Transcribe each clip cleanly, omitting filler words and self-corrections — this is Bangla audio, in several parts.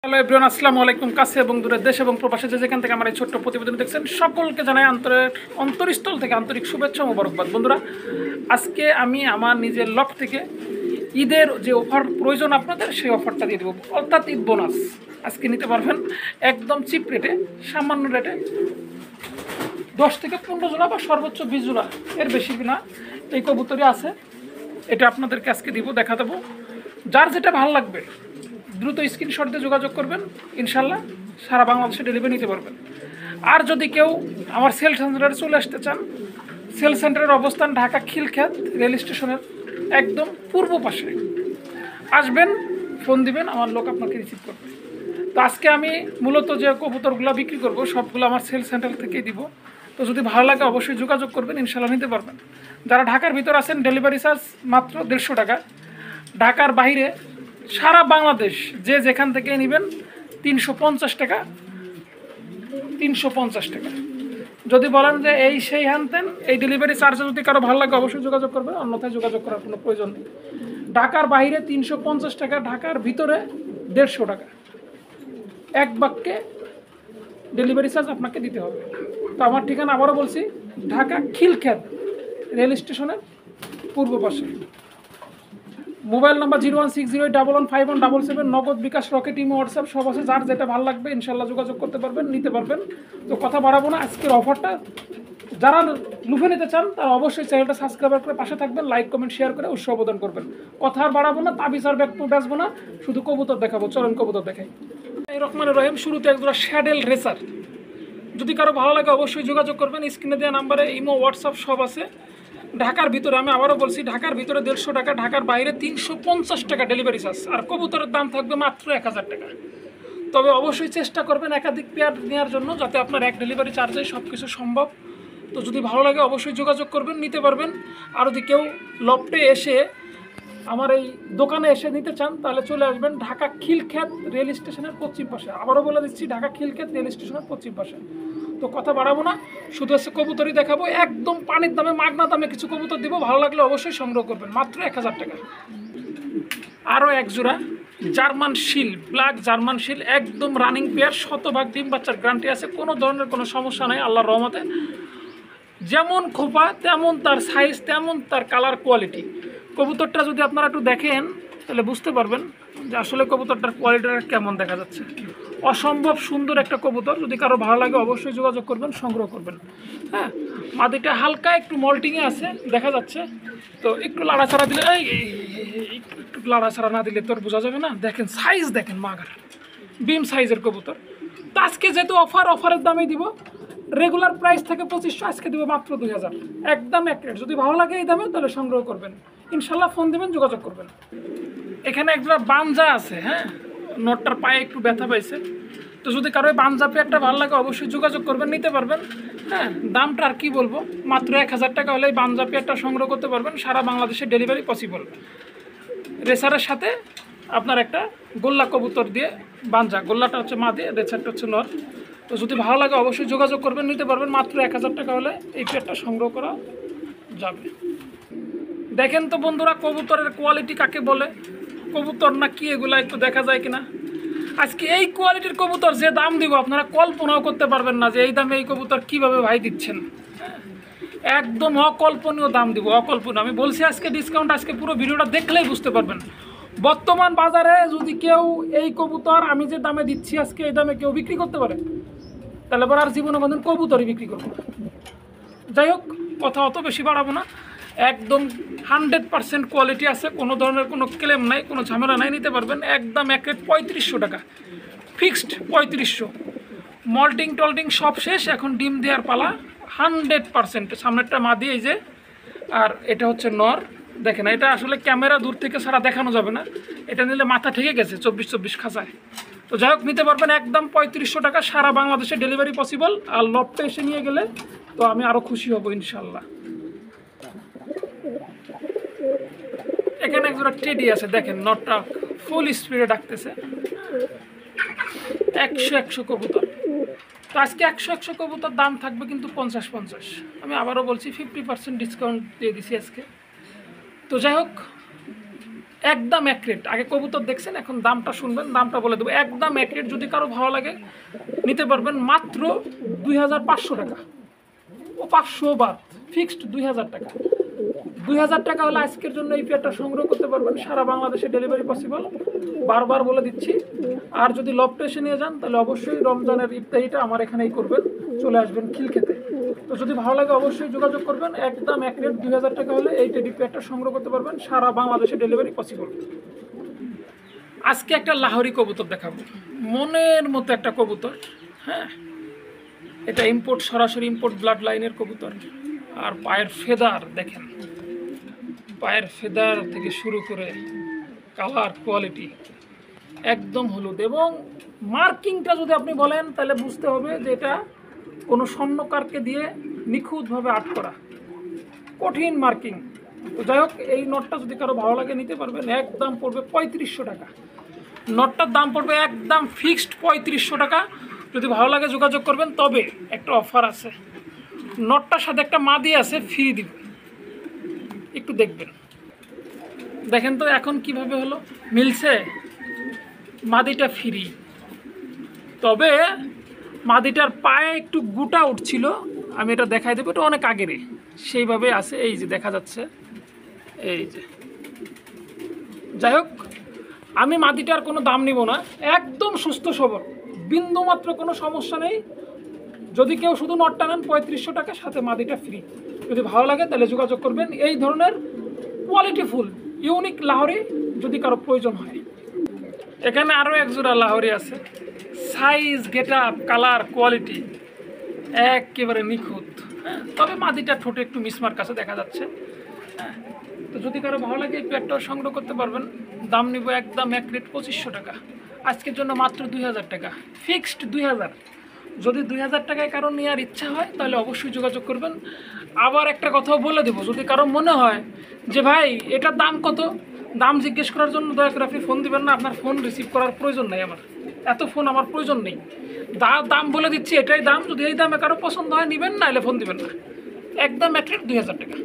হ্যালো এভরিওয়ান, আসসালামু আলাইকুম। কাছে এবং দূরের দেশ এবং প্রবাসে যে যেখান থেকে আমার এই ছোট্ট প্রতিবেদন দেখছেন সকলকে জানাই অন্তরস্থল থেকে আন্তরিক শুভেচ্ছা ও মোবারকবাদ। বন্ধুরা, আজকে আমি আমার নিজের লক থেকে ঈদের যে অফার প্রয়োজন আপনাদের সেই অফারটা দিয়ে দেবো, অর্থাৎ ঈদ বোনাস আজকে নিতে পারবেন একদম চিপ রেটে, সামান্য রেটে 10 থেকে 15 জোড়া বা সর্বোচ্চ 20 জোড়া, এর বেশি না এই কবুতরই আছে। এটা আপনাদেরকে আজকে দিব, দেখা দেবো। যার যেটা ভালো লাগবে দ্রুত স্ক্রিনশট দিয়ে যোগাযোগ করবেন, ইনশাল্লাহ সারা বাংলাদেশে ডেলিভারি নিতে পারবেন। আর যদি কেউ আমার সেল সেন্টারে চলে আসতে চান, সেল সেন্টারের অবস্থান ঢাকা খিলখ্যাত রেল স্টেশনের একদম পূর্ব পাশে। আসবেন, ফোন দিবেন, আমার লোক আপনাকে রিসিভ করবে। তো আজকে আমি মূলত যে কবুতরগুলো বিক্রি করব সবগুলো আমার সেল সেন্টার থেকেই দিব। তো যদি ভালো লাগে অবশ্যই যোগাযোগ করবেন, ইনশাল্লাহ নিতে পারবেন। যারা ঢাকার ভিতর আছেন ডেলিভারি চার্জ মাত্র 150 টাকা। ঢাকার বাইরে সারা বাংলাদেশ যে যেখান থেকে নেবেন 350 টাকা। 350 টাকা। যদি বলেন যে এই সেই হ্যানতেন, এই ডেলিভারি চার্জে যদি কারো ভালো লাগে অবশ্যই যোগাযোগ করবে, অন্যথায় যোগাযোগ করার কোনো প্রয়োজন নেই। ঢাকার বাইরে 350 টাকা, ঢাকার ভিতরে 150 টাকা। এক বাক্যে ডেলিভারি চার্জ আপনাকে দিতে হবে। তো আমার ঠিকানা আবারও বলছি, ঢাকা খিলখ্যাত রেল স্টেশনের পূর্ব পাশে। মোবাইল নাম্বার 01608115177, নগদ, বিকাশ, রকেট, ইমো, হোয়াটসঅ্যাপ সব আছে। যার যেটা ভালো লাগবে ইনশাল্লাহ যোগাযোগ করতে পারবেন, নিতে পারবেন। তো কথা বাড়াবো না, আজকের অফারটা যারা লুফে নিতে চান তারা অবশ্যই চ্যানেলটা সাবস্ক্রাইব করে পাশে থাকবেন, লাইক কমেন্ট শেয়ার করে উৎসাহ প্রদান করবেন। কথা আর বাড়াবো না, তাবিজ আর বেচবো না, শুধু কবুতর দেখাবো। চলেন কবুতর দেখাই। এই রহমানুর রহিম। শুরুতে একজোড়া শ্যাডেল রেসার। যদি কারো ভালো লাগে অবশ্যই যোগাযোগ করবেন, স্ক্রিনে দেওয়া নাম্বারে ইমো, হোয়াটসঅ্যাপ সব আছে। ঢাকার ভিতরে, আমি আবারও বলছি, ঢাকার ভিতরে 150 টাকা, ঢাকার বাইরে 350 টাকা ডেলিভারি চার্জ। আর কবুতরের দাম থাকবে মাত্র 1000 টাকা। তবে অবশ্যই চেষ্টা করবেন একাধিক পেয়ার নেওয়ার জন্য, যাতে আপনার এক ডেলিভারি চার্জে সব কিছু সম্ভব। তো যদি ভালো লাগে অবশ্যই যোগাযোগ করবেন, নিতে পারবেন। আর যদি কেউ লফটে এসে আমার এই দোকানে এসে নিতে চান তাহলে চলে আসবেন ঢাকা খিলখ্যাত রেল স্টেশনের পশ্চিম পাশে। আবারও বলে দিচ্ছি, ঢাকা খিলখ্যাত রেল স্টেশনের পশ্চিম পাশে। তো কথা বাড়াবো না, শুধু হচ্ছে কবুতরই দেখাবো। একদম পানির দামে, মাগনা দামে কিছু কবুতর দিব, ভালো লাগলে অবশ্যই সংগ্রহ করবেন, মাত্র 1000 টাকা। আরও এক জোড়া জার্মান শিল, ব্ল্যাক জার্মান শিল, একদম রানিং পেয়ার, 100% ডিম বাচ্চার গ্যারান্টি আছে, কোনো ধরনের কোনো সমস্যা নাই আল্লাহর রহমতে। যেমন খোপা তেমন তার সাইজ, তেমন তার কালার কোয়ালিটি। কবুতরটা যদি আপনারা একটু দেখেন তাহলে বুঝতে পারবেন যে আসলে কবুতরটার কোয়ালিটিটা কেমন দেখা যাচ্ছে। অসম্ভব সুন্দর একটা কবুতর। যদি কারো ভালো লাগে অবশ্যই যোগাযোগ করবেন, সংগ্রহ করবেন। হ্যাঁ, মাদিটা হালকা একটু মল্টিংয়ে আছে দেখা যাচ্ছে। তো একটু লাড়াছাড়া দিলে, একটু লাড়াছাড়া না দিলে তোর বোঝা যাবে না। দেখেন সাইজ, দেখেন মাগার বিম সাইজের কবুতর। তো আজকে যেহেতু অফারের দামেই দিব, রেগুলার প্রাইস থেকে 2500, আজকে দেবো মাত্র 2000, একদম এক রেট। যদি ভালো লাগে এই দামে তাহলে সংগ্রহ করবেন, ইনশাল্লাহ ফোন দেবেন, যোগাযোগ করবেন। এখানে একটা বাঞ্জা আছে, হ্যাঁ, নটটার পায়ে একটু ব্যথা পাইছে। তো যদি কারো বাঞ্জা পেয়ারটা ভালো লাগে অবশ্যই যোগাযোগ করবেন, নিতে পারবেন। হ্যাঁ, দামটা আর কি বলবো, মাত্র 1000 টাকা হলে বাঞ্জা পেয়ারটা সংগ্রহ করতে পারবেন, সারা বাংলাদেশে ডেলিভারি পসিবল। রেসারের সাথে আপনার একটা গোল্লা কবুতর দিয়ে বাঞ্জা, গোল্লাটা হচ্ছে মা দিয়ে, রেসারটা হচ্ছে নর। তো যদি ভালো লাগে অবশ্যই যোগাযোগ করবেন, নিতে পারবেন, মাত্র 1000 টাকা হলে এই পেয়ারটা সংগ্রহ করা যাবে। দেখেন তো বন্ধুরা, কবুতরের কোয়ালিটি কাকে বলে, কবুতর না কি এগুলা একটু দেখা যায় কিনা। আজকে এই কোয়ালিটির কবুতর যে দাম দিব আপনারা কল্পনাও করতে পারবেন না যে এই দামে এই কবুতর কীভাবে ভাই দিচ্ছেন। একদম অকল্পনীয় দাম দিব, অকল্পনীয়। আমি বলছি আজকে ডিসকাউন্ট, আজকে পুরো ভিডিওটা দেখলেই বুঝতে পারবেন। বর্তমান বাজারে যদি কেউ এই কবুতর আমি যে দামে দিচ্ছি আজকে এই দামে কেউ বিক্রি করতে পারে, তাহলে এবার আর জীবনে কোনদিন কবুতরই বিক্রি করবো না। যাই হোক, কথা অত বেশি বাড়াবো না। একদম 100% কোয়ালিটি আছে, কোনো ধরনের কোনো ক্লেম নাই, কোনো ঝামেলা নাই, নিতে পারবেন। একদম এক রেট 3500 টাকা, ফিক্সড 3500। মল্টিং টল্টিং সব শেষ, এখন ডিম দেওয়ার পালা। 100% সামনেরটা মাদি, এই যে, আর এটা হচ্ছে নর। দেখেন, এটা আসলে ক্যামেরা দূর থেকে ছাড়া দেখানো যাবে না, এটা নিলে মাথা ঠেকে গেছে 24 খাঁচায়। তো যাই হোক, নিতে পারবেন একদম 3500 টাকা, সারা বাংলাদেশে ডেলিভারি পসিবল। আর লফটে এসে নিয়ে গেলে তো আমি আরও খুশি হব ইনশাল্লাহ। এখানে একজোড়া টেডি আছে, দেখেন নটটা ফুল স্পিডে ডাকতেছে। 100 কবুতর। তো আজকে 100 কবুতর দাম থাকবে কিন্তু 50-50। আমি আবারও বলছি 50% ডিসকাউন্ট দিয়ে দিছি আজকে। তো যাই হোক, একদম এক রেট। আগে কবুতর দেখছেন, এখন দামটা শুনবেন, দামটা বলে দেবো। একদম এক রেট, যদি কারো ভালো লাগে নিতে পারবেন মাত্র 2500 টাকা। ও 500 বাদ, ফিক্সড 2000 টাকা। 2000 টাকা হলে আজকের জন্য এই পেয়ারটা সংগ্রহ করতে পারবেন, সারা বাংলাদেশে ডেলিভারি পসিবল, বারবার বলে দিচ্ছি। আর যদি লফটে এসে নিয়ে যান তাহলে অবশ্যই রমজানের ইফতারিটা আমার এখানেই করবেন, চলে আসবেন খিলক্ষেতে। তো যদি ভালো লাগে অবশ্যই যোগাযোগ করবেন। একদম এক রেট 2000 টাকা হলে এই টেডি পেয়ারটা সংগ্রহ করতে পারবেন, সারা বাংলাদেশে ডেলিভারি পসিবল। আজকে একটা লাহোরি কবুতর দেখাবো, মনের মতো একটা কবুতর। হ্যাঁ, এটা ইম্পোর্ট, সরাসরি ইম্পোর্ট ব্লাড লাইনের কবুতর। আর পায়ের ফেদার দেখেন, পায়ের ফেদার থেকে শুরু করে কালার কোয়ালিটি একদম হলুদ। এবং মার্কিংটা যদি আপনি বলেন তাহলে বুঝতে হবে যে এটা কোনো স্বর্ণকারকে দিয়ে নিখুঁতভাবে আর্ট করা, কঠিন মার্কিং। তো যাই হোক, এই নটটা যদি কারো ভালো লাগে নিতে পারবেন। একদম পড়বে 3500 টাকা। নটটার দাম পড়বে একদম ফিক্সড 3500 টাকা। যদি ভালো লাগে যোগাযোগ করবেন। তবে একটা অফার আছে, নটটার সাথে একটা মাদি আছে, ফ্রি দিব, একটু দেখবেন। দেখেন তো এখন কিভাবে হলো, মিলছে, মাদিটা ফ্রি। তবে মাদিটার পায়ে একটু গুটা উঠছিল, আমি এটা দেখাই দেবো, এটা অনেক আগেরে সেইভাবে আছে, এই যে দেখা যাচ্ছে, এই যে। যাই হোক, আমি মাদিটার কোনো দাম নিব না, একদম সুস্থ সবল, বিন্দুমাত্র কোনো সমস্যা নেই। যদি কেউ শুধু নটটা নেন 3500 টাকা, সাথে মাদিটা ফ্রি। যদি ভালো লাগে তাহলে যোগাযোগ করবেন। এই ধরনের কোয়ালিটিফুল ইউনিক লাহোরি যদি কারো প্রয়োজন হয়। এখানে আরও এক জোড়া লাহোরি আছে, size, get up, colour, quality একেবারে নিখুঁত। হ্যাঁ, তবে মাদিটা ঠোঁটে একটু মিসমার্ক আছে, দেখা যাচ্ছে। হ্যাঁ, তো যদি কারো ভালো লাগে এই পেয়ারটাও সংগ্রহ করতে পারবেন। দাম নিব একদম এক রেট 2500 টাকা। আজকের জন্য মাত্র 2000 টাকা, ফিক্সড 2000। যদি 2000 টাকায় কারো নেওয়ার ইচ্ছা হয় তাহলে অবশ্যই যোগাযোগ করবেন। আবার একটা কথাও বলে দেবো, যদি কারো মনে হয় যে ভাই এটার দাম কত, দাম জিজ্ঞেস করার জন্য দয়া করে আপনি ফোন দিবেন না, আপনার ফোন রিসিভ করার প্রয়োজন নেই। আমার এত ফোন আমার প্রয়োজন নেই, দাম বলে দিচ্ছি, এটাই দাম। যদি এই দামে কারো পছন্দ হয় নিবেন, না এলে ফোন দিবেন না। একদম এক রেট 2000 টাকা।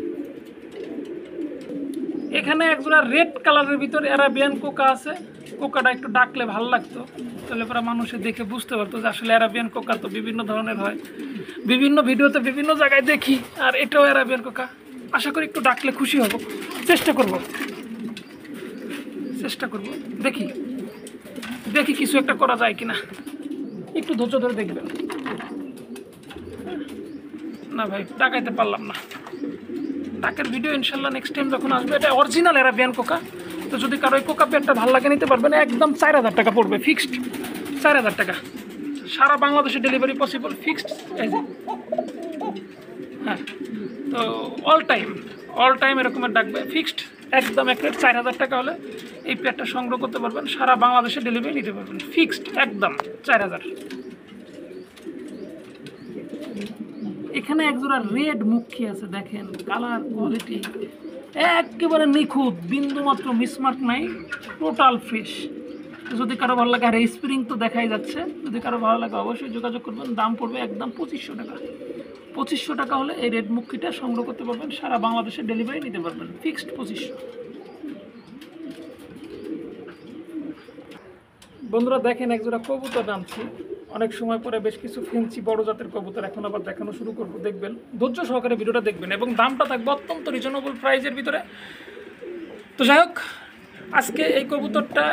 এখানে একজোড়া রেড কালারের ভিতরে অ্যারাবিয়ান কোকা আছে। কোকাটা একটু ডাকলে ভালো লাগতো, তাহলে পরে মানুষে দেখে বুঝতে পারতো যে আসলে অ্যারাবিয়ান কোকা তো বিভিন্ন ধরনের হয়, বিভিন্ন ভিডিওতে বিভিন্ন জায়গায় দেখি। আর এটাও অ্যারাবিয়ান কোকা। আশা করি একটু ডাকলে খুশি হব, চেষ্টা করব, দেখি কিছু একটা করা যায় কিনা। একটু ধৈর্য ধরে দেখবেন। না ভাই, ডাকাইতে পারলাম না। ডাকের ভিডিও ইনশাল্লাহ নেক্সট টাইম যখন আসবে। এটা অরিজিনাল অ্যারাবিয়ান কোকা। তো যদি কারো এই কোকা পেয়ারটা ভালো লাগে নিতে পারবেন। একদম 4000 টাকা পড়বে, ফিক্সড 4000 টাকা। সারা বাংলাদেশে ডেলিভারি পসিবল, ফিক্সড। হ্যাঁ, তো অল টাইম এরকমের ডাকবে, ফিক্সড একদম এক রেট 4000 টাকা হলে এই পেয়ারটা সংগ্রহ করতে পারবেন, সারা বাংলাদেশে ডেলিভারি নিতে পারবেন, ফিক্সড একদম 4000। এখানে একজোড়া রেড মুখী আছে, দেখেন কালার কোয়ালিটি একেবারে নিখুঁত, বিন্দুমাত্র মিসমার্ক নাই, টোটাল ফ্রেশ। যদি কারো ভালো লাগে, আর এই স্প্রিং তো দেখাই যাচ্ছে, যদি কারো ভালো লাগে অবশ্যই যোগাযোগ করবেন। দাম পড়বে একদম 2500 টাকা। 2500 টাকা হলে এই রেড মুখীটা সংগ্রহ করতে পারবেন, সারা বাংলাদেশে ডেলিভারি নিতে পারবেন, ফিক্সড 2500। বন্ধুরা দেখেন, একজোড়া কবুতর নামছি, অনেক সময় পরে বেশ কিছু ফেন্সি বড় জাতের কবুতর এখন আবার দেখানো শুরু করবো। দেখবেন, ধৈর্য সহকারে ভিডিওটা দেখবেন, এবং দামটা থাকবে অত্যন্ত রিজনেবল প্রাইজের ভিতরে। তো যাই হোক, আজকে এই কবুতরটা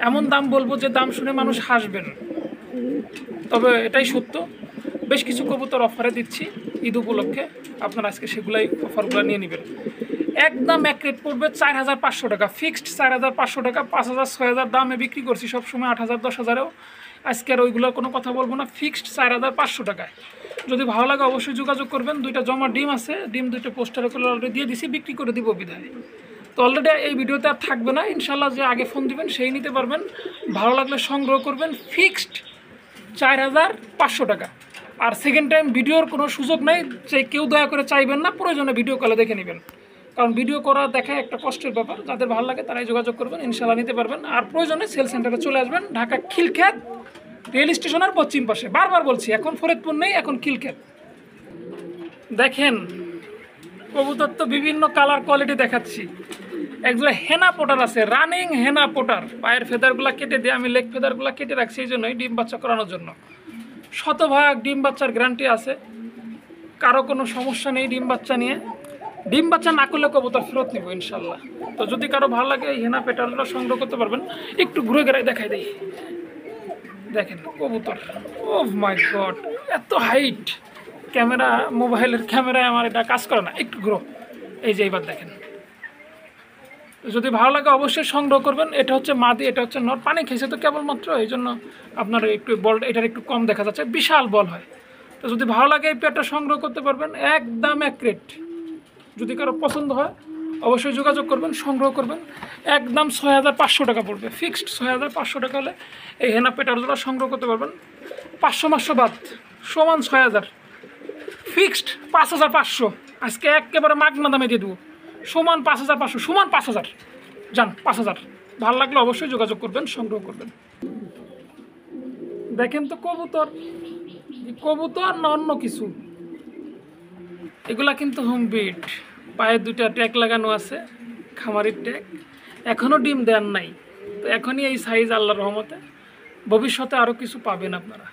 এমন দাম বলবো যে দাম শুনে মানুষ হাসবেন, তবে এটাই সত্য। বেশ কিছু কবুতর অফারে দিচ্ছি ঈদ উপলক্ষে, আপনারা আজকে সেগুলাই অফারগুলো নিয়ে নেবেন। একদম এক রেট পড়বে 4500 টাকা, ফিক্সড 4500 টাকা। 5000 6000 দামে বিক্রি করছি সবসময়, 8000 10,000-এও। আজকে আর ওইগুলো কোনো কথা বলবো না, ফিক্সড 4500 টাকায়। যদি ভালো লাগে অবশ্যই যোগাযোগ করবেন। 2টা জমা ডিম আছে, ডিম 2টা পোস্টারে করে অলরেডি দিয়ে দিছি, বিক্রি করে দিব বিদায়। তো অলরেডি এই ভিডিওতে আর থাকবে না ইনশাল্লাহ। যে আগে ফোন দিবেন সেই নিতে পারবেন, ভালো লাগলে সংগ্রহ করবেন, ফিক্সড 4500 টাকা। আর সেকেন্ড টাইম ভিডিওর কোনো সুযোগ নেই, যে কেউ দয়া করে চাইবেন না, প্রয়োজনে ভিডিও কলে দেখে নেবেন, কারণ ভিডিও করা দেখা একটা কষ্টের ব্যাপার। যাদের ভালো লাগে তারাই যোগাযোগ করবেন, ইনশাল্লাহ নিতে পারবেন। আর প্রয়োজনে সেল সেন্টারে চলে আসবেন, ঢাকা খিলক্ষেত রেল স্টেশনের পশ্চিম পাশে। বারবার বলছি, এখন ফরিদপুর নেই, এখন খিলক্ষেত। দেখেন কবুতর তো বিভিন্ন কালার কোয়ালিটি দেখাচ্ছি, একজোড়া হেনা পোটার আছে, রানিং হেনা পোটার। পায়ের ফেদারগুলো কেটে দিয়ে আমি লেগ ফেদারগুলো কেটে রাখছি এই জন্যই ডিম বাচ্চা করানোর জন্য। শতভাগ ডিম বাচ্চার গ্যারান্টি আছে, কারো কোনো সমস্যা নেই ডিম বাচ্চা নিয়ে। ডিম বাচ্চা না করলে কবুতর ফেরত নিব ইনশাল্লাহ। তো যদি কারো ভালো লাগে এই হেনা পেটারগুলো সংগ্রহ করতে পারবেন। একটু ঘুরে ঘেরাই দেখাই দিই, দেখেন কবুতর। ও মাই গড, এত হাইট! ক্যামেরা, মোবাইলের ক্যামেরায় আমার এটা কাজ করে না। একটু ঘুরো, এই যে এইবার দেখেন। যদি ভালো লাগে অবশ্যই সংগ্রহ করবেন। এটা হচ্ছে মাদি, এটা হচ্ছে নর। পানি খেয়েছে তো কেবলমাত্র, এই জন্য আপনার একটু বল এটার একটু কম দেখা যাচ্ছে, বিশাল বল হয়। তো যদি ভালো লাগে এই পেয়ারটা সংগ্রহ করতে পারবেন, একদম এক রেট। যদি কারো পছন্দ হয় অবশ্যই যোগাযোগ করবেন, সংগ্রহ করবেন। একদম 6500 টাকা পড়বে, ফিক্সড 6500 টাকা হলে এই হেনা পেটারগুলো সংগ্রহ করতে পারবেন। 500 বাদ সমান 6000, ফিক্সড 5500। আজকে একেবারে মাগনা দামে দিয়ে দেবো, সমান 5500, সমান 5000। যান 5000। ভালো লাগলে অবশ্যই যোগাযোগ করবেন, সংগ্রহ করবেন। দেখেন তো কবুতর, কবুতর না অন্য কিছু। এগুলা কিন্তু হোম বিট, পায়ে 2টা ট্যাগ লাগানো আছে, খামারির ট্যাগ। এখনও ডিম দেন নাই, তো এখনই এই সাইজ আল্লাহর রহমতে। ভবিষ্যতে আরও কিছু পাবেন আপনারা।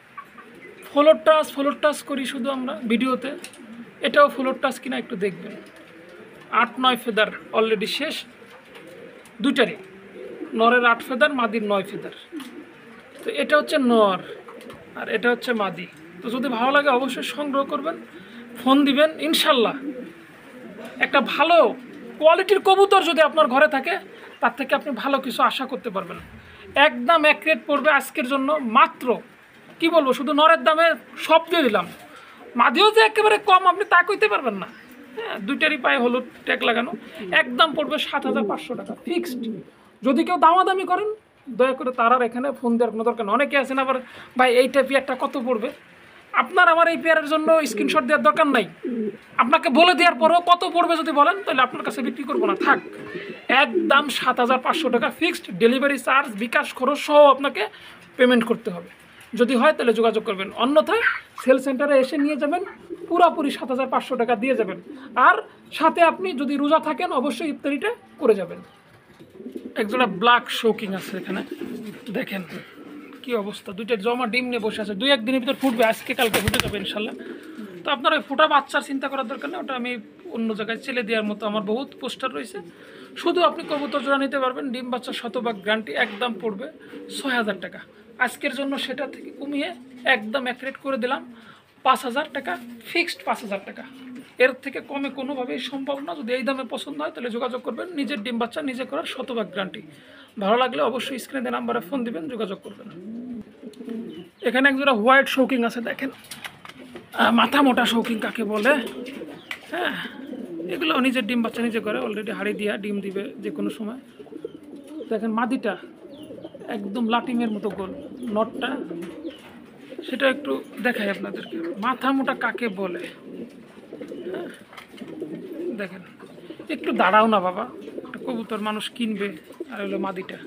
ফ্লোর টাচ করি শুধু আমরা ভিডিওতে, এটাও ফ্লোর টাচ কিনা একটু দেখবেন। 8-9 ফেদার অলরেডি শেষ দুইটারই, নরের 8 ফেদার, মাদির 9 ফেদার। তো এটা হচ্ছে নর আর এটা হচ্ছে মাদি। তো যদি ভালো লাগে অবশ্যই সংগ্রহ করবেন, ফোন দিবেন। ইনশাল্লাহ একটা ভালো কোয়ালিটির কবুতর যদি আপনার ঘরে থাকে, তার থেকে আপনি ভালো কিছু আশা করতে পারবেন। একদম এক রেট পড়বে আজকের জন্য মাত্র, কি বলবো, শুধু নরের দামে সব দিয়ে দিলাম। মাদিও যে একেবারে কম আপনি তা কইতে পারবেন না। হ্যাঁ, দুইটারই পায়ে হলুদ ট্যাগ লাগানো। একদম পড়বে 7500 টাকা ফিক্সড। যদি কেউ দামাদামি করেন দয়া করে তার আর এখানে ফোন দেওয়ার কোনো দরকার নেই। অনেকে আছেন আবার, ভাই এইটা পেয়ারটা কত পড়বে? আপনার আমার এই পেয়ারের জন্য স্ক্রিনশট দেওয়ার দরকার নাই। আপনাকে বলে দেওয়ার পরেও কত পড়বে যদি বলেন, তাহলে আপনার কাছে বিক্রি করবো না, থাক। একদম 7500 টাকা ফিক্সড, ডেলিভারি চার্জ, বিকাশ খরচ সহ আপনাকে পেমেন্ট করতে হবে। যদি হয় তাহলে যোগাযোগ করবেন, অন্যথায় সেল সেন্টারে এসে নিয়ে যাবেন, পুরোপুরি 7500 টাকা দিয়ে যাবেন। আর সাথে আপনি যদি রোজা থাকেন অবশ্যই ইফতারিটা করে যাবেন। একজোড়া ব্ল্যাক শোকিং আছে এখানে, দেখেন কি অবস্থা। দুইটা জমা ডিম নিয়ে বসে আছে, 2-1 দিনের ভিতর ফুটবে, আজকে কালকে ফুটে যাবে ইনশাল্লাহ। তো আপনার ওই ফোটা বাচ্চার চিন্তা করার দরকার নেই, ওটা আমি অন্য জায়গায় ছেলে দেওয়ার মতো আমার বহুত পোস্টার রয়েছে। শুধু আপনি কবুতর জোড়া নিতে পারবেন, ডিম বাচ্চা শতভাগ গ্যারান্টি। একদম পড়বে 6000 টাকা আজকের জন্য, সেটা থেকে কমিয়ে একদম এক রেট করে দিলাম 5000 টাকা ফিক্সড, 5000 টাকা। এর থেকে কমে কোনোভাবেই সম্ভব না। যদি এই দামে পছন্দ হয় তাহলে যোগাযোগ করবেন, নিজের ডিম বাচ্চা নিজে করার শতভাগ গ্যারান্টি। ভালো লাগলে অবশ্যই স্ক্রিনে নাম্বারে ফোন দিবেন, যোগাযোগ করবেন। এখানে একজোড়া হোয়াইট শৌকিং আছে, দেখেন মাথা মোটা শৌকিং কাকে বলে। হ্যাঁ, এগুলো নিজের ডিম বাচ্চা নিজে করে, অলরেডি হাড়ি দিয়া ডিম দিবে যে কোনো সময়। দেখেন মাদিটা একদম লাটিমের মতো গোল, নটটা সেটা একটু দেখাই আপনাদেরকে, মাথা মোটা কাকে বলে। হ্যাঁ, দেখেন একটু দাঁড়াও না বাবা, একটা কবুতর মানুষ কিনবে। আর হলো মাদিটা।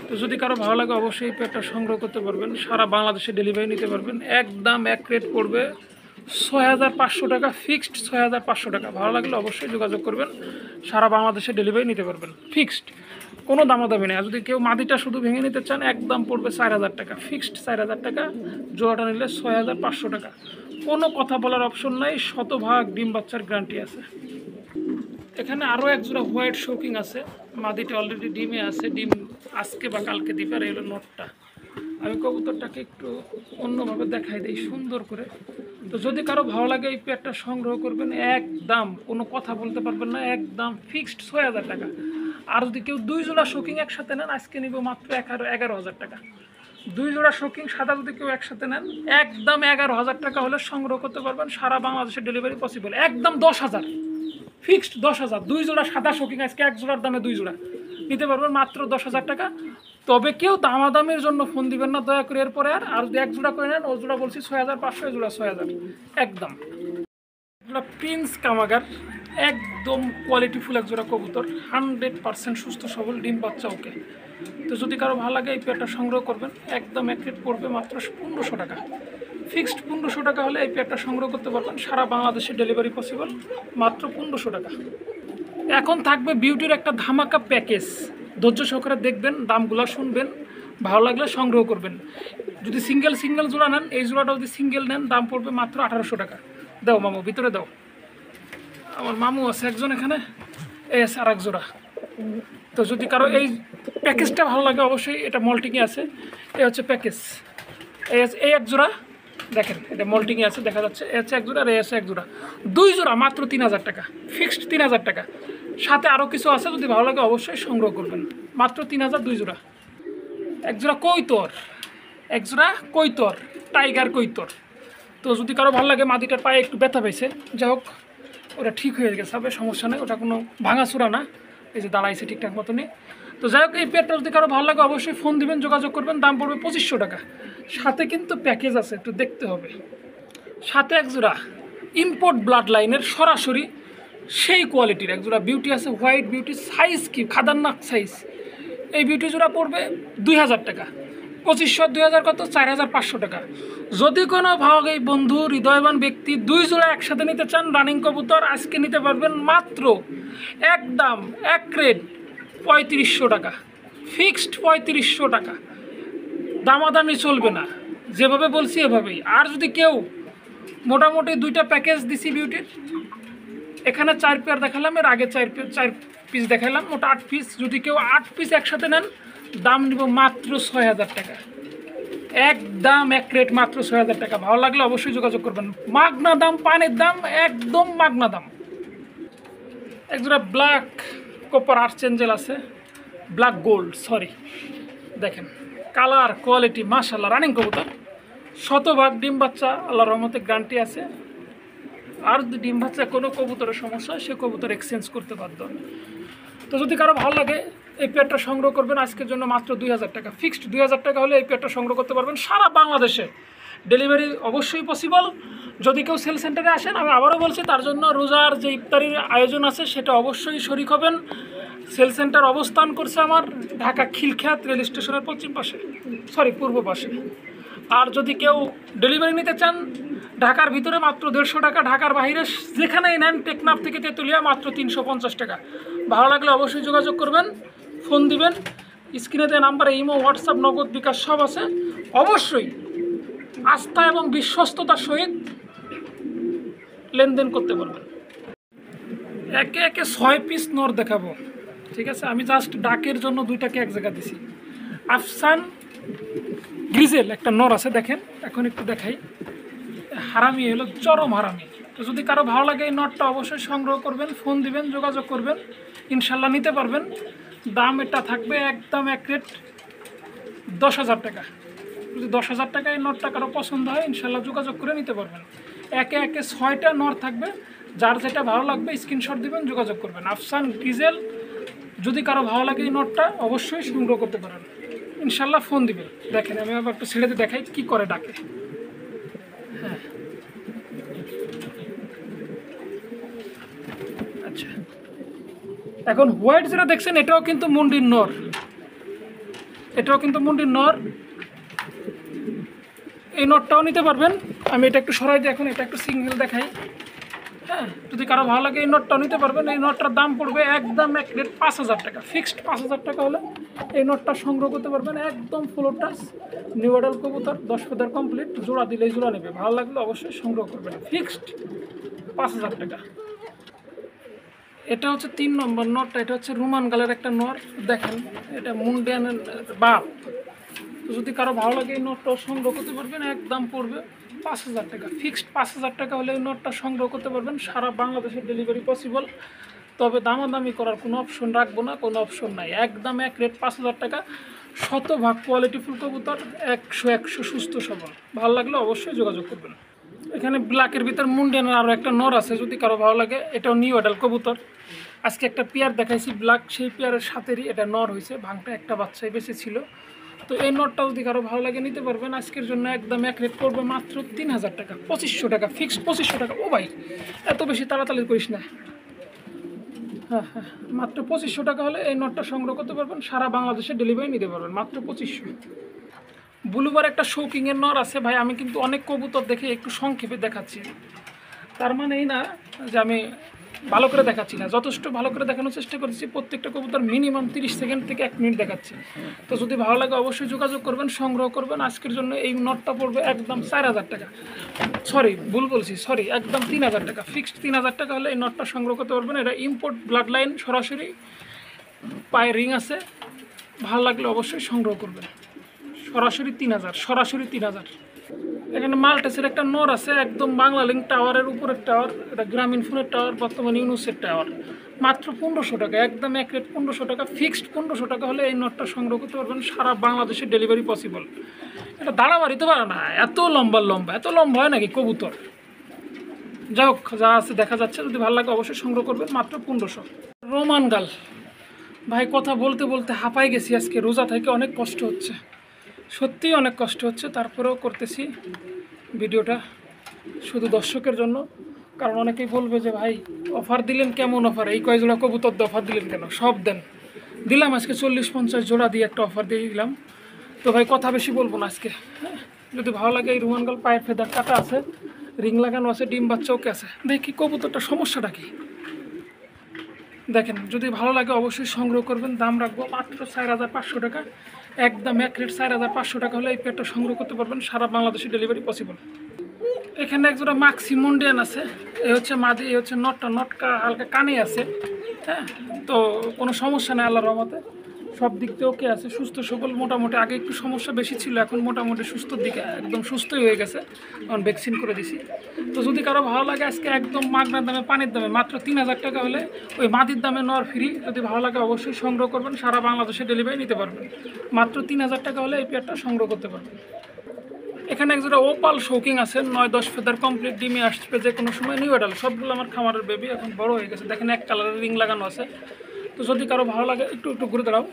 তো যদি কারো ভালো লাগে অবশ্যই এই পেয়ারটা সংগ্রহ করতে পারবেন, সারা বাংলাদেশে ডেলিভারি নিতে পারবেন। একদম এক রেট পড়বে 6500 টাকা ফিক্সড, 6500 টাকা। ভালো লাগলে অবশ্যই যোগাযোগ করবেন, সারা বাংলাদেশে ডেলিভারি নিতে পারবেন ফিক্সড, কোনো দামাদামি নেই। আর যদি কেউ মাদিটা শুধু ভেঙে নিতে চান একদম পড়বে 4000 টাকা ফিক্সড, 4000 টাকা। জোড়াটা নিলে 6500 টাকা। কোনো কথা বলার অপশন নাই, শতভাগ ডিম বাচ্চার গ্যারান্টি আছে। এখানে আরও একজোড়া হোয়াইট শৌকিং আছে, মাদিটা অলরেডি ডিমে আছে, ডিম আজকে বা কালকে দিবে। আর এলো নটটা। আমি কবুতরটাকে একটু অন্যভাবে দেখাই দিই সুন্দর করে। তো যদি কারো ভালো লাগে এই পেয়ারটা সংগ্রহ করবেন, একদম কোনো কথা বলতে পারবেন না, একদম ফিক্সড 6000 টাকা। আর যদি কেউ 2 জোড়া শৌকিং একসাথে নেন আজকে নিব মাত্র 11000 টাকা। 2 জোড়া শৌকিং সাদা যদি কেউ একসাথে নেন একদম 11000 টাকা হলে সংগ্রহ করতে পারবেন, সারা বাংলাদেশে ডেলিভারি পসিবল। একদম 10000 ফিক্সড, 10000। 2 জোড়া সাদা শৌকিং আজকে 1 জোড়ার দামে 2 জোড়া নিতে পারবেন মাত্র 10000 টাকা। তবে কেউ দামাদামির জন্য ফোন দিবেন না দয়া করে এরপরে। আর যদি 1 জোড়া করে নেন, ও জোড়া বলছি 6500, জোড়া 6000 একদম। প্রিন্স কামাগার একদম কোয়ালিটিফুল এক জোড়া কবুতর, 100% সুস্থ সবল, ডিম বাচ্চা ওকে। তো যদি কারো ভালো লাগে এই পেয়ারটা সংগ্রহ করবেন, একদম এক রেট পড়বে মাত্র 1500 টাকা ফিক্সড। 1500 টাকা হলে এই পেয়ারটা সংগ্রহ করতে পারবেন, সারা বাংলাদেশে ডেলিভারি পসিবল, মাত্র 1500 টাকা। এখন থাকবে বিউটির একটা ধামাকা প্যাকেজ, ধৈর্য সহকারে দেখবেন, দামগুলো শুনবেন, ভালো লাগলে সংগ্রহ করবেন। যদি সিঙ্গেল জোড়া নেন, এই জোড়াটা যদি সিঙ্গেল নেন দাম পড়বে মাত্র 1800 টাকা। দাও মামু, ভিতরে দাও। আমার মামু আছে একজন এখানে, এই আছে আর এক জোড়া। তো যদি কারো এই প্যাকেজটা ভালো লাগে অবশ্যই, এটা মল্টিংয়ে আছে, এই হচ্ছে প্যাকেজ। এই এক জোড়া দেখেন, এটা মল্টিংয়ে আছে দেখা যাচ্ছে, এই হচ্ছে এক জোড়া আর এই আছে এক জোড়া, 2 জোড়া মাত্র 3000 টাকা, ফিক্সড 3000 টাকা। সাথে আরও কিছু আছে, যদি ভালো লাগে অবশ্যই সংগ্রহ করবেন, মাত্র 3000 2 জোড়া। এক জোড়া কৈতর, এক জোড়া কৈতর, টাইগার কৈতর। তো যদি কারো ভালো লাগে, মাদিটার পায়ে একটু ব্যথা পেয়েছে, যাই হোক ওটা ঠিক হয়ে গেছে, হবে সমস্যা নেই, ওটা কোনো ভাঙাচুরা না, এই যে দাঁড়াইছে ঠিকঠাক মতনই। তো যাই হোক, এই পেয়ারটা যদি কারো ভালো লাগে অবশ্যই ফোন দিবেন, যোগাযোগ করবেন, দাম পড়বে 2500 টাকা। সাথে কিন্তু প্যাকেজ আছে, একটু দেখতে হবে। সাথে এক জোড়া ইম্পোর্ট ব্লাড লাইনের সরাসরি সেই কোয়ালিটির এক জোড়া বিউটি আছে, হোয়াইট বিউটি, সাইজ কি খাদারনাক সাইজ। এই বিউটি জোড়া পড়বে 2000 টাকা। 2500 2000 কত, 4500 টাকা। যদি কোনো ভাগে বন্ধু হৃদয়বান ব্যক্তি 2 জোড়া একসাথে নিতে চান রানিং কবুতর, আজকে নিতে পারবেন মাত্র একদম এক রেট 3500 টাকা, ফিক্সড 3500 টাকা, দামাদামি চলবে না, যেভাবে বলছি এভাবেই। আর যদি কেউ মোটামুটি 2টা প্যাকেজ দিছি বিউটির, এখানে 4 পেয়ার দেখালাম, এর আগে 4 পিস দেখালাম, মোটা 8 পিস। যদি কেউ 8 পিস একসাথে নেন দাম নিব মাত্র 6000 টাকা, একদম এক রেট মাত্র 6000 টাকা। ভালো লাগলে অবশ্যই যোগাযোগ করবেন, মাগনা দাম, পানির দাম, একদম মাগনা দাম। একজোড়া ব্ল্যাক কপার আর্চেঞ্জেল আছে, ব্ল্যাক গোল্ড সরি, দেখেন কালার কোয়ালিটি মাশাআল্লাহ, রানিং কবুতর, শতভাগ ডিম বাচ্চা, আল্লাহর রহমতে গ্যারান্টি আছে। আর যদি ডিম বাচ্চা কোনো কবুতরের সমস্যা হয়, সে কবুতর এক্সচেঞ্জ করতে বাধ্য। তো যদি কারো ভালো লাগে এই পেয়ারটা সংগ্রহ করবেন, আজকের জন্য মাত্র 2000 টাকা, ফিক্সড 2000 টাকা হলে এই পেয়ারটা সংগ্রহ করতে পারবেন। সারা বাংলাদেশে ডেলিভারি অবশ্যই পসিবল। যদি কেউ সেল সেন্টারে আসেন, আমি আবারও বলছি, তার জন্য রোজার যে ইফতারির আয়োজন আছে সেটা অবশ্যই শরিক হবেন। সেল সেন্টার অবস্থান করছে আমার ঢাকা খিলখ্যাত রেল স্টেশনের পশ্চিম পাশে, পূর্ব পাশে। আর যদি কেউ ডেলিভারি নিতে চান ঢাকার ভিতরে মাত্র 150 টাকা, ঢাকার বাইরে যেখানেই নেন, টেকনাফ থেকে তেঁতুলিয়া মাত্র 350 টাকা। ভালো লাগলে অবশ্যই যোগাযোগ করবেন, ফোন দিবেন, স্ক্রিনে দেওয়া নাম্বারে ইমো, হোয়াটসঅ্যাপ, নগদ, বিকাশ সব আছে। অবশ্যই আস্থা এবং বিশ্বস্ততার সহিত লেনদেন করতে পারবেন। একে একে 6 পিস নর দেখাবো, ঠিক আছে? আমি জাস্ট ডাকের জন্য 2টাকে এক জায়গা দিছি। আফসান গ্রিজেল একটা নর আছে, দেখেন, এখন একটু দেখাই। হারামি হলো চরম হারামি। তো যদি কারো ভালো লাগে এই নটটা অবশ্যই সংগ্রহ করবেন, ফোন দিবেন, যোগাযোগ করবেন, ইনশাল্লাহ নিতে পারবেন। দাম এটা থাকবে একদম এক রেট 10,000 টাকা। যদি 10,000 টাকা এই নটটা কারো পছন্দ হয়, ইনশাল্লাহ যোগাযোগ করে নিতে পারবেন। একে একে 6টা নর থাকবে, যার যেটা ভালো লাগবে স্ক্রিনশট দিবেন, যোগাযোগ করবেন। আফসান গ্রিজেল, যদি কারো ভালো লাগে এই নটটা অবশ্যই সংগ্রহ করতে পারেন, ইনশাল্লাহ ফোন দিবেন। দেখেন আমি আবার একটু ছেড়ে দিয়ে দেখাই কী করে ডাকে। হ্যাঁ, আচ্ছা, এখন হোয়াইট যেটা দেখছেন এটাও কিন্তু মুন্ডির নর, এটাও কিন্তু মুন্ডির নর। এই নটটাও নিতে পারবেন। আমি এটা একটু সরাই দিই, এখন এটা একটু সিঙ্গেল দেখাই। হ্যাঁ, যদি কারো ভালো লাগে এই নটটাও নিতে পারবেন। এই নটটার দাম পড়বে একদম এক রেট 5,000 টাকা, ফিক্সড 5,000 টাকা হলে এই নটটা সংগ্রহ করতে পারবেন। একদম ফুল টাচ নিউ অ্যাডাল্ট কবুতর, 10 ফেদার কমপ্লিট, জোড়া দিলেই জোড়া নেবে। ভালো লাগলে অবশ্যই সংগ্রহ করবেন, ফিক্সড 5,000 টাকা। এটা হচ্ছে 3 নম্বর নটটা, এটা হচ্ছে রোমান গালের একটা নর, দেখেন এটা মুন্ডিয়ানের বাপ। তো যদি কারো ভালো লাগে এই নটটাও সংগ্রহ করতে পারবেন, একদম পড়বে 5,000 টাকা, ফিক্সড 5,000 টাকা হলে এই নটটা সংগ্রহ করতে পারবেন। সারা বাংলাদেশের ডেলিভারি পসিবল, তবে দামাদামি করার কোনো অপশন রাখবো না, কোনো অপশন নাই, একদম এক রেট 5,000 টাকা। শতভাগ কোয়ালিটিফুল কবুতর, 100 সুস্থ সবল। ভালো লাগলে অবশ্যই যোগাযোগ করবেন। এখানে ব্ল্যাকের ভিতর মুন্ডিয়ানের আরও একটা নর আছে, যদি কারো ভালো লাগে। এটাও নিউ অ্যাডাল্ট কবুতর। আজকে একটা পেয়ার দেখাইছি ব্ল্যাক, সেই পেয়ারের সাথেরই এটা নর হয়েছে, ভাঙটা একটা বাচ্চাই বেঁচে ছিল। তো এই নটটা যদি কারো ভালো লাগে নিতে পারবেন। আজকের জন্য একদম এক রেট করবে মাত্র 3,000 টাকা, 2500 টাকা, ফিক্সড 2500 টাকা। ও ভাই, এত বেশি তাড়াতাড়ি করিস না। হ্যাঁ হ্যাঁ, মাত্র 2500 টাকা হলে এই নটটা সংগ্রহ করতে পারবেন। সারা বাংলাদেশে ডেলিভারি নিতে পারবেন মাত্র 2500। ব্লুবার একটা শৌকিংয়ের নর আছে ভাই। আমি কিন্তু অনেক কবুতর দেখে একটু সংক্ষেপে দেখাচ্ছি, তার মানে এই না যে আমি ভালো করে দেখাচ্ছি না, যথেষ্ট ভালো করে দেখানোর চেষ্টা করছি। প্রত্যেকটা কবুতর মিনিমাম 30 সেকেন্ড থেকে 1 মিনিট দেখাচ্ছি। তো যদি ভালো লাগে অবশ্যই যোগাযোগ করবেন, সংগ্রহ করবেন। আজকের জন্য এই নটটা পড়বে একদম 4000 টাকা, সরি ভুল বলছি, সরি একদম 3000 টাকা, ফিক্সড 3000 টাকা হলে এই নটটা সংগ্রহ করতে পারবেন। এটা ইম্পোর্ট ব্লাড লাইন, সরাসরি পায়ে রিং আছে, ভালো লাগলে অবশ্যই সংগ্রহ করবেন। সরাসরি 3000, সরাসরি 3000। এখানে মাল্টেসের একটা নর আছে, একদম বাংলা লিঙ্ক টাওয়ারের উপরের টাওয়ার, এটা গ্রামীণ ফোনের টাওয়ার, বর্তমানে ইউনুসের টাওয়ার, মাত্র 1500 টাকা, একদম এক রেট 1500 টাকা, ফিক্সড 1500 টাকা হলে এই নটটা সংগ্রহ করতে পারবেন। সারা বাংলাদেশে ডেলিভারি পসিবল। এটা দাঁড়া মারিতে পারে না, এত লম্বা, এত লম্বা হয় নাকি কবুতর। যাই হোক, যা আছে দেখা যাচ্ছে, যদি ভালো লাগে অবশ্যই সংগ্রহ করবেন, মাত্র 1500। রোমান গাল ভাই, কথা বলতে বলতে হাঁপাই গেছি আজকে, রোজা থেকে অনেক কষ্ট হচ্ছে, সত্যিই অনেক কষ্ট হচ্ছে, তারপরেও করতেছি ভিডিওটা শুধু দর্শকের জন্য। কারণ অনেকেই বলবে যে ভাই অফার দিলেন, কেমন অফার, এই কয় জোড়া কবুতর অফার দিলেন কেন, সব দেন। দিলাম আজকে 40-50 জোড়া দিয়ে একটা অফার দিয়ে দিলাম। তো ভাই কথা বেশি বলবো না আজকে, হ্যাঁ। যদি ভালো লাগে, এই রোমান গাল পায়ের ফেদার কাটা আছে, রিং লাগানো আছে, ডিম বাচ্চা ওকে আছে। দেখি কবুতরটা সমস্যাটা কি, দেখেন। যদি ভালো লাগে অবশ্যই সংগ্রহ করবেন। দাম রাখবো মাত্র 4500 টাকা, একদম এক রেট 4500 টাকা হলে এই পেটটা সংগ্রহ করতে পারবেন। সারা বাংলাদেশে ডেলিভারি পসিবল। এখানে একজোড়া মাক্সি মুন্ডিয়ান আছে, এই হচ্ছে মাদি, এই হচ্ছে নটকা হালকা কানে আছে, হ্যাঁ। তো কোনো সমস্যা নেই আল্লাহর রহমতে, সব দিক দিয়ে ওকে আছে, সুস্থ সবল মোটামুটি। আগে একটু সমস্যা বেশি ছিল, এখন মোটামুটি সুস্থর দিকে, একদম সুস্থই হয়ে গেছে, এখন ভ্যাকসিন করে দিছি। তো যদি কারো ভালো লাগে, আজকে একদম মাগনার দামে, পানির দামে, মাত্র 3000 টাকা হলে ওই মাদির দামে নর ফ্রি। যদি ভালো লাগে অবশ্যই সংগ্রহ করবেন, সারা বাংলাদেশে ডেলিভারি নিতে পারবেন। মাত্র 3000 টাকা হলে এই পেয়ারটা সংগ্রহ করতে পারবেন। এখানে একজোড়া ওপাল শৌকিং আছে, 9-10 ফেদার কমপ্লিট, ডিমে আসবে যে কোনো সময়, নিউ এডাল, সবগুলো আমার খামারের বেবি, এখন বড় হয়ে গেছে। দেখেন এক কালারের রিং লাগানো আছে। তো যদি কারো ভালো লাগে, একটু ঘুরে দাঁড়াও,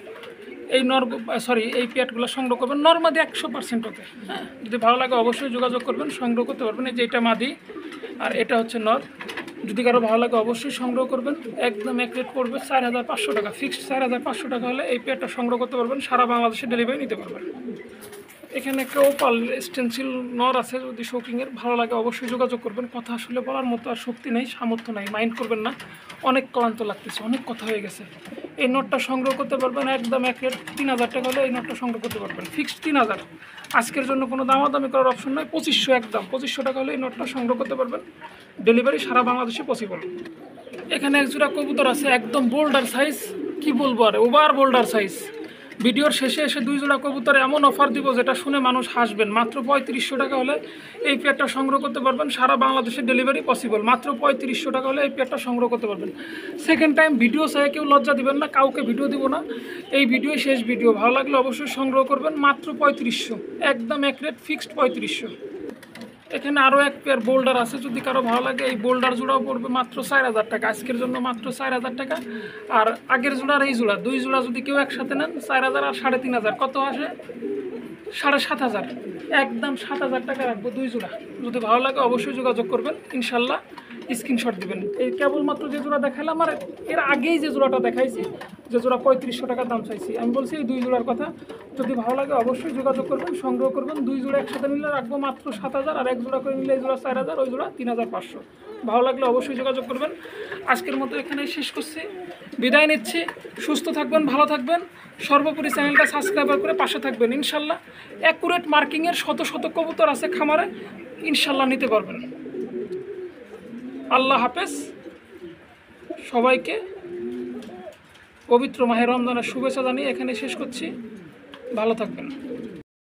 এই এই পেয়ারগুলো সংগ্রহ করবেন। নর্মাদি 100% ওকে, হ্যাঁ। যদি ভালো লাগে অবশ্যই যোগাযোগ করবেন, সংগ্রহ করতে পারবেন। এই যে এটা মাদি আর এটা হচ্ছে নর। যদি কারো ভালো লাগে অবশ্যই সংগ্রহ করবেন। একদম এক রেট পড়বে 4500 টাকা, ফিক্সড 4500 টাকা হলে এই পেয়ারটা সংগ্রহ করতে পারবেন। সারা বাংলাদেশে ডেলিভারি নিতে পারবেন। এখানে একটা ওপাল স্টেনসিল নর আছে, যদি শৌকিংয়ের ভালো লাগে অবশ্যই যোগাযোগ করবেন। কথা আসলে বলার মতো আর শক্তি নেই, সামর্থ্য নাই, মাইন্ড করবেন না, অনেক ক্লান্ত লাগতেছে, অনেক কথা হয়ে গেছে। এই নটটা সংগ্রহ করতে পারবেন, একদম এক রেট 3000 টাকা হলে এই নটটা সংগ্রহ করতে পারবেন, ফিক্সড 3000। আজকের জন্য কোনো দামাদামি করার অপশন নয়, 2500, একদম 2500 টাকা হলে এই নটটা সংগ্রহ করতে পারবেন। ডেলিভারি সারা বাংলাদেশে পসিবল। এখানে একজোড়া কবুতর আছে, একদম বোল্ডার সাইজ, কি বলবো আর, ওভার বোল্ডার সাইজ। ভিডিওর শেষে এসে 2 জোড়া কবুতরে এমন অফার দিব যেটা শুনে মানুষ হাসবেন। মাত্র 3500 টাকা হলে এই পেয়ারটা সংগ্রহ করতে পারবেন। সারা বাংলাদেশে ডেলিভারি পসিবল। মাত্র 3500 টাকা হলে এই পেয়ারটা সংগ্রহ করতে পারবেন। সেকেন্ড টাইম ভিডিও চাই কেউ লজ্জা দিবেন না, কাউকে ভিডিও দিব না, এই ভিডিও শেষ ভিডিও। ভালো লাগলে অবশ্যই সংগ্রহ করবেন, মাত্র 3500, একদম এক রেট, ফিক্সড 3500। এখানে আরও এক পেয়ার বোল্ডার আছে, যদি কারো ভালো লাগে এই বোল্ডার জোড়াও পড়বে মাত্র 4000 টাকা, আজকের জন্য মাত্র 4000 টাকা। আর আগের জোড়ার এই জোড়া, 2 জোড়া যদি কেউ একসাথে নেন, 4000 আর 3500, কত আসে? 7500, একদম 7000 টাকা রাখবো 2 জোড়া। যদি ভালো লাগে অবশ্যই যোগাযোগ করবেন, ইনশাল্লাহ স্ক্রিনশট দিবেন। এই কেবলমাত্র যে জোড়া দেখালাম, আর এর আগেই যে জোড়াটা দেখাইছি, যে জোড়া 3500 টাকা দাম চাইছি, আমি বলছি এই 2 জোড়ার কথা। যদি ভালো লাগে অবশ্যই যোগাযোগ করবেন, সংগ্রহ করবেন। 2 জোড়া একসাথে নিলে রাখবো মাত্র 7000, আর 1 জোড়া করে নিলে এই জোড়া 4000, ওই জোড়া 3500। ভালো লাগলে অবশ্যই যোগাযোগ করবেন। আজকের মতো এখানেই শেষ করছি, বিদায় নিচ্ছি। সুস্থ থাকবেন, ভালো থাকবেন, সর্বোপরি চ্যানেলটা সাবস্ক্রাইব করে পাশে থাকবেন। ইনশাল্লাহ অ্যাকুরেট মার্কিংয়ের শত শত কবুতর আছে খামারে, ইনশাল্লাহ নিতে পারবেন। আল্লাহ হাফেজ, সবাইকে পবিত্র মাহে রমজানের শুভেচ্ছা জানিয়ে এখানে শেষ করছি। ভালো থাকবেন।